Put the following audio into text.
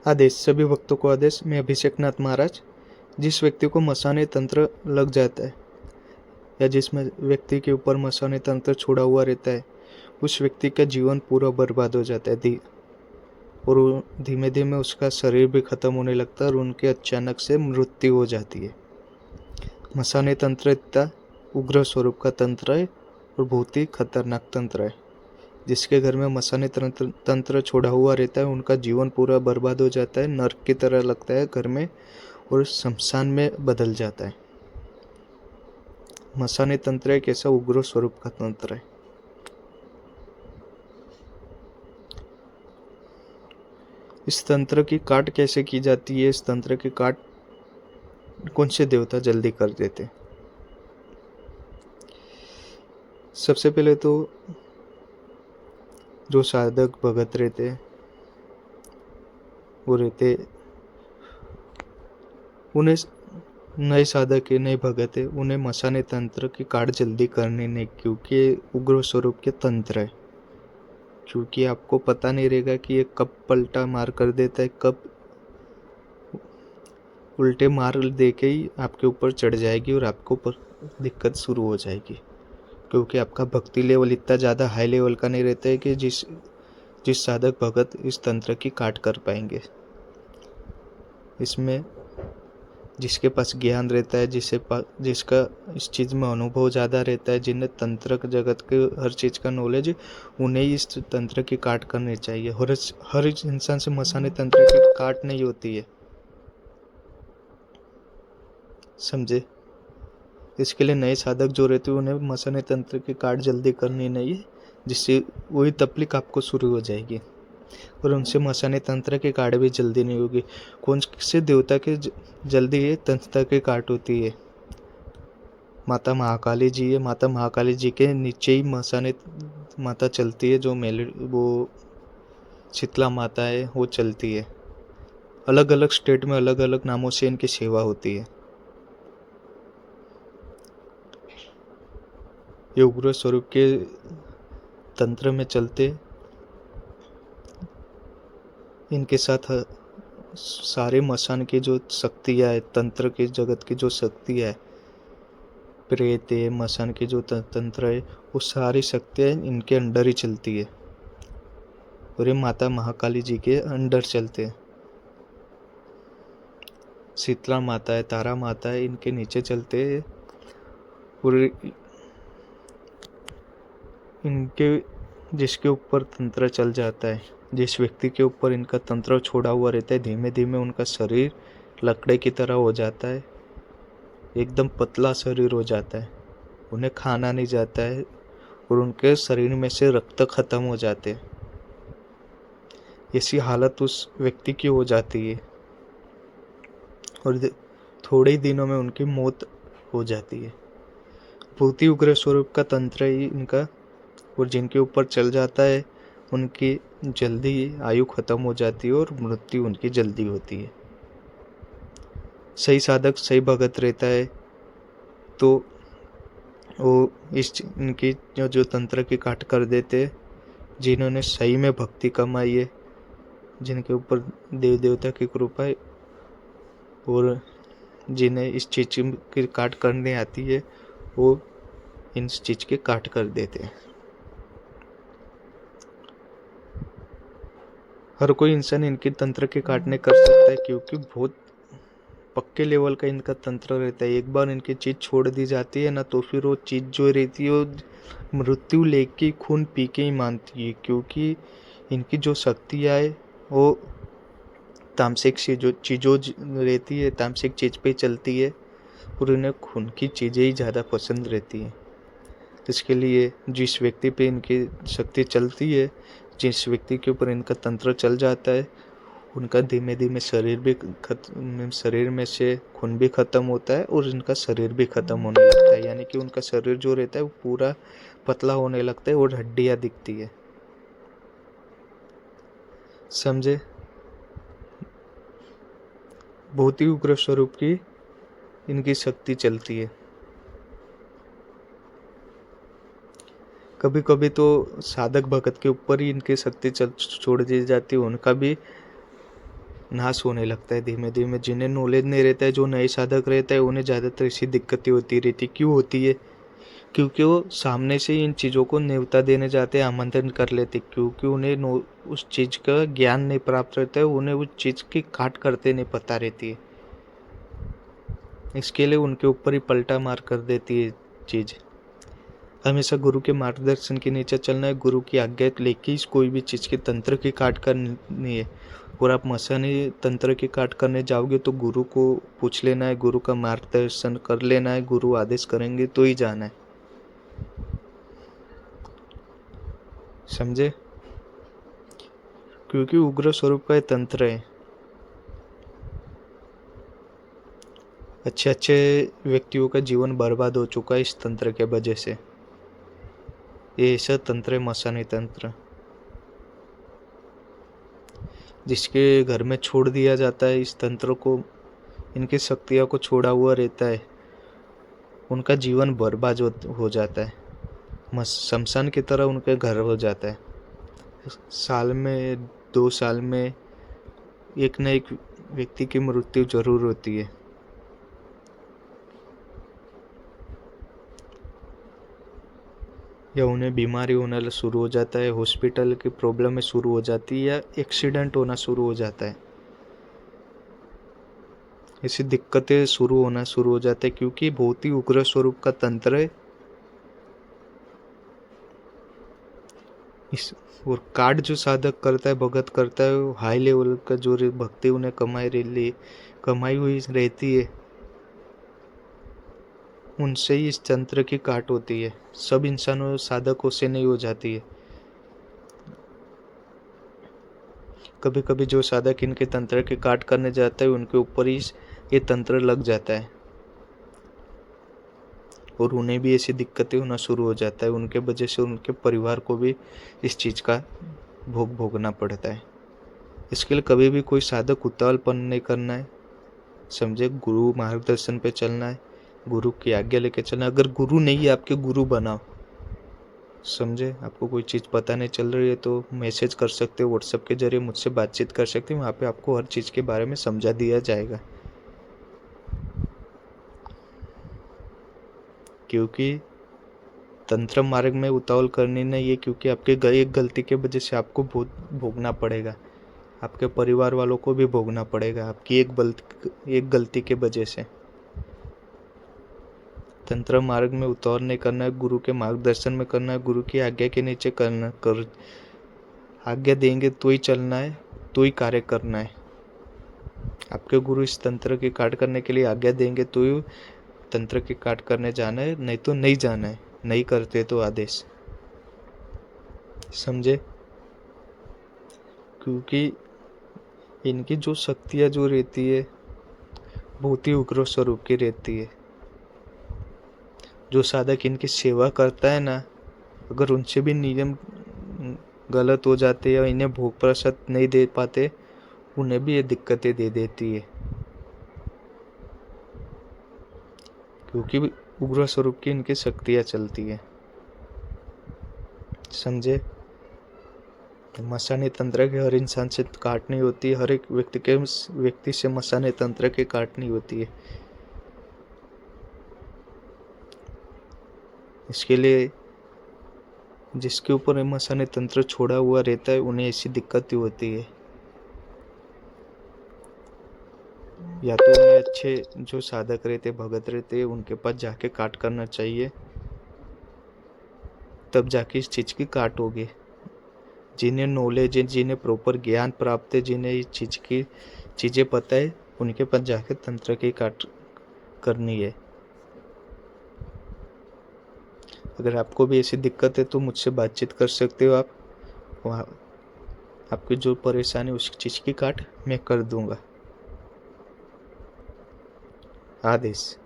आदेश। सभी भक्तों को आदेश। मैं अभिषेकनाथ महाराज। जिस व्यक्ति को मसाने तंत्र लग जाता है या जिसमें व्यक्ति के ऊपर मसाने तंत्र छोड़ा हुआ रहता है, उस व्यक्ति का जीवन पूरा बर्बाद हो जाता है और धीमे धीमे उसका शरीर भी खत्म होने लगता है और उनके अचानक से मृत्यु हो जाती है। मसाने तंत्र इतना उग्र स्वरूप का तंत्र है और बहुत ही खतरनाक तंत्र है। जिसके घर में मसाने तंत्र छोड़ा हुआ रहता है उनका जीवन पूरा बर्बाद हो जाता है, नर्क की तरह लगता है घर में और शमशान में बदल जाता है। मसाने तंत्र एक ऐसा उग्र स्वरूप का तंत्र है। इस तंत्र की काट कैसे की जाती है? इस तंत्र की काट कौन से देवता जल्दी कर देते? सबसे पहले तो जो साधक भगत रहते वो रहते, उन्हें नए साधक है, नए भगत है, उन्हें मसाने तंत्र की काट जल्दी करनी नहीं, क्योंकि उग्र स्वरूप के तंत्र है। क्योंकि आपको पता नहीं रहेगा कि ये कब पलटा मार कर देता है, कब उल्टे मार दे के ही आपके ऊपर चढ़ जाएगी और आपको दिक्कत शुरू हो जाएगी। क्योंकि आपका भक्ति लेवल इतना ज़्यादा हाई लेवल का नहीं रहता है कि जिस साधक भगत इस तंत्र की काट कर पाएंगे। इसमें जिसके पास ज्ञान रहता है, जिसका इस चीज़ में अनुभव ज़्यादा रहता है, जिन्हें तंत्र जगत के हर चीज़ का नॉलेज, उन्हें ही इस तंत्र की काट करनी चाहिए। हर इंसान से मसाने तंत्र की काट नहीं होती है, समझे? इसके लिए नए साधक जो रहते हैं उन्हें मसाने तंत्र की काट जल्दी करनी नहीं है, जिससे वही तकलीफ आपको शुरू हो जाएगी और उनसे मसाने तंत्र की काट भी जल्दी नहीं होगी। कौन से देवता के जल्दी ये तंत्र की काट होती है? माता महाकाली जी है। माता महाकाली जी के नीचे ही मसाने माता चलती है, जो वो शीतला माता है वो चलती है। अलग अलग स्टेट में अलग अलग नामों से इनकी सेवा होती है। ये उग्र स्वरूप के तंत्र में चलते इनके साथ सारे मसान की जो शक्तियाँ है, तंत्र की जगत की जो शक्तियाँ है, प्रेत है, मसान की जो तंत्र है, वो सारी शक्तियाँ इनके अंडर ही चलती है और ये माता महाकाली जी के अंडर चलते हैं। शीतला माता है, तारा माता है, इनके नीचे चलते हैं और इनके जिसके ऊपर तंत्र चल जाता है, जिस व्यक्ति के ऊपर इनका तंत्र छोड़ा हुआ रहता है, धीमे धीमे उनका शरीर लकड़े की तरह हो जाता है, एकदम पतला शरीर हो जाता है, उन्हें खाना नहीं जाता है और उनके शरीर में से रक्त खत्म हो जाते हैं। ऐसी हालत उस व्यक्ति की हो जाती है और थोड़े ही दिनों में उनकी मौत हो जाती है। बहुत ही उग्र स्वरूप का तंत्र ही इनका, और जिनके ऊपर चल जाता है उनकी जल्दी आयु खत्म हो जाती है और मृत्यु उनकी जल्दी होती है। सही साधक सही भगत रहता है तो वो इनकी जो तंत्र की काट कर देते, जिन्होंने सही में भक्ति कमाई है, जिनके ऊपर देव देवता की कृपा है और जिन्हें इस चीज़ की काट करने आती है, वो इन चीज़ के काट कर देते हैं। हर कोई इंसान इनकी तंत्र के काटने कर सकता है, क्योंकि बहुत पक्के लेवल का इनका तंत्र रहता है। एक बार इनकी चीज़ छोड़ दी जाती है ना, तो फिर वो चीज़ जो रहती है वो मृत्यु लेके खून पी के ही मानती है, क्योंकि इनकी जो शक्तियाँ है वो तामसिक से जो चीज़ों रहती है, तामसिक चीज़ पे चलती है और इन्हें खून की चीज़ें ही ज़्यादा पसंद रहती हैं। इसके लिए जिस व्यक्ति पे इनकी शक्ति चलती है, जिस व्यक्ति के ऊपर इनका तंत्र चल जाता है, उनका धीमे धीमे शरीर में से खून भी खत्म होता है और इनका शरीर भी खत्म होने लगता है। यानी कि उनका शरीर जो रहता है वो पूरा पतला होने लगता है और हड्डियाँ दिखती है, समझे? बहुत ही उग्र स्वरूप की इनकी शक्ति चलती है। कभी कभी तो साधक भगत के ऊपर ही इनकी शक्ति छोड़ दी जाती है, उनका भी नाश होने लगता है धीमे धीमे। जिन्हें नॉलेज नहीं रहता है, जो नए साधक रहता है, उन्हें ज़्यादातर ऐसी दिक्कतें होती रहती। क्यों होती है? क्योंकि वो सामने से इन चीज़ों को न्योता देने जाते हैं, आमंत्रण कर लेते, क्योंकि उन्हें उस चीज़ का ज्ञान नहीं प्राप्त रहता है, उन्हें उस चीज़ की काट करते नहीं पता रहती है। इसके लिए उनके ऊपर ही पलटा मार कर देती है चीज़। हमेशा गुरु के मार्गदर्शन के नीचे चलना है, गुरु की आज्ञा लेके इस कोई भी चीज़ के तंत्र की काट करनी है। और आप मसाने तंत्र की काट करने जाओगे तो गुरु को पूछ लेना है, गुरु का मार्गदर्शन कर लेना है, गुरु आदेश करेंगे तो ही जाना है। समझे? क्योंकि उग्र स्वरूप का ये तंत्र है। अच्छे अच्छे व्यक्तियों का जीवन बर्बाद हो चुका है इस तंत्र के वजह से। ये ऐसा तंत्र है मसानी तंत्र, जिसके घर में छोड़ दिया जाता है इस तंत्र को, इनकी शक्तियों को छोड़ा हुआ रहता है, उनका जीवन बर्बाद हो जाता है। शमशान की तरह उनके घर हो जाता है। साल में 2 साल में एक न एक व्यक्ति की मृत्यु जरूर होती है। या उन्हें बीमारी होना शुरू हो जाता है, हॉस्पिटल की प्रॉब्लम में शुरू हो जाती है, या एक्सीडेंट होना शुरू हो जाता है। ऐसी दिक्कतें होना शुरू हो जाते हैं, क्योंकि बहुत ही उग्र स्वरूप का तंत्र है। इस और कार्ड जो साधक करता है, भगत करता है, वो हाई लेवल का जो भक्ति उन्हें कमाई हुई रहती है, उनसे ही इस तंत्र की काट होती है। सब इंसानों साधकों से नहीं हो जाती है। कभी कभी जो साधक इनके तंत्र की काट करने जाता है, उनके ऊपर ही ये तंत्र लग जाता है और उन्हें भी ऐसी दिक्कतें होना शुरू हो जाता है। उनके वजह से उनके परिवार को भी इस चीज़ का भोगना पड़ता है। इसके लिए कभी भी कोई साधक उतावलपन नहीं करना है। समझे? गुरु मार्गदर्शन पे चलना है, गुरु की आज्ञा लेके चलना है। अगर गुरु नहीं है, आपके गुरु बनाओ। समझे? आपको कोई चीज़ पता नहीं चल रही है तो मैसेज कर सकते हो, व्हाट्सएप के जरिए मुझसे बातचीत कर सकते हो। वहाँ पे आपको हर चीज़ के बारे में समझा दिया जाएगा। क्योंकि तंत्र मार्ग में उतावल करनी नहीं है, क्योंकि आपके एक गलती के वजह से आपको बहुत भोगना पड़ेगा, आपके परिवार वालों को भी भोगना पड़ेगा, आपकी एक गलती के वजह से। तंत्र मार्ग में उतावल नहीं करना है, गुरु के मार्गदर्शन में करना है, गुरु की आज्ञा के नीचे आज्ञा देंगे तो ही चलना है, तो ही कार्य करना है। आपके गुरु इस तंत्र की काट करने के लिए आज्ञा देंगे तो ही तंत्र की काट करने जाना है, नहीं तो नहीं जाना है। नहीं करते तो आदेश। समझे? क्योंकि इनकी जो शक्तियाँ जो रहती है, बहुत ही उग्र स्वरूप की रहती है। जो साधक इनकी सेवा करता है ना, अगर उनसे भी नियम गलत हो जाते या इन्हें भोग प्रसाद नहीं दे पाते, उन्हें भी ये दिक्कतें दे देती है। क्योंकि उग्र स्वरूप की इनकी शक्तियाँ चलती है। समझे? मसाने तंत्र के हर इंसान से काटनी होती है, हर एक व्यक्ति से मसाने तंत्र की काटनी होती है। इसके लिए जिसके ऊपर मसाने तंत्र छोड़ा हुआ रहता है, उन्हें ऐसी दिक्कत होती है। या तो उन्हें अच्छे जो साधक रहते, भगत रहते, उनके पास जाके काट करना चाहिए, तब जाके इस चीज़ की काट होगी। जिन्हें नॉलेज है, जिन्हें प्रॉपर ज्ञान प्राप्त है, जिन्हें इस चीज़ की चीज़ें पता है, उनके पास जाके तंत्र की काट करनी है। अगर आपको भी ऐसी दिक्कत है तो मुझसे बातचीत कर सकते हो। आप वहाँ आपकी जो परेशानी, उस चीज़ की काट मैं कर दूंगा। आदेश।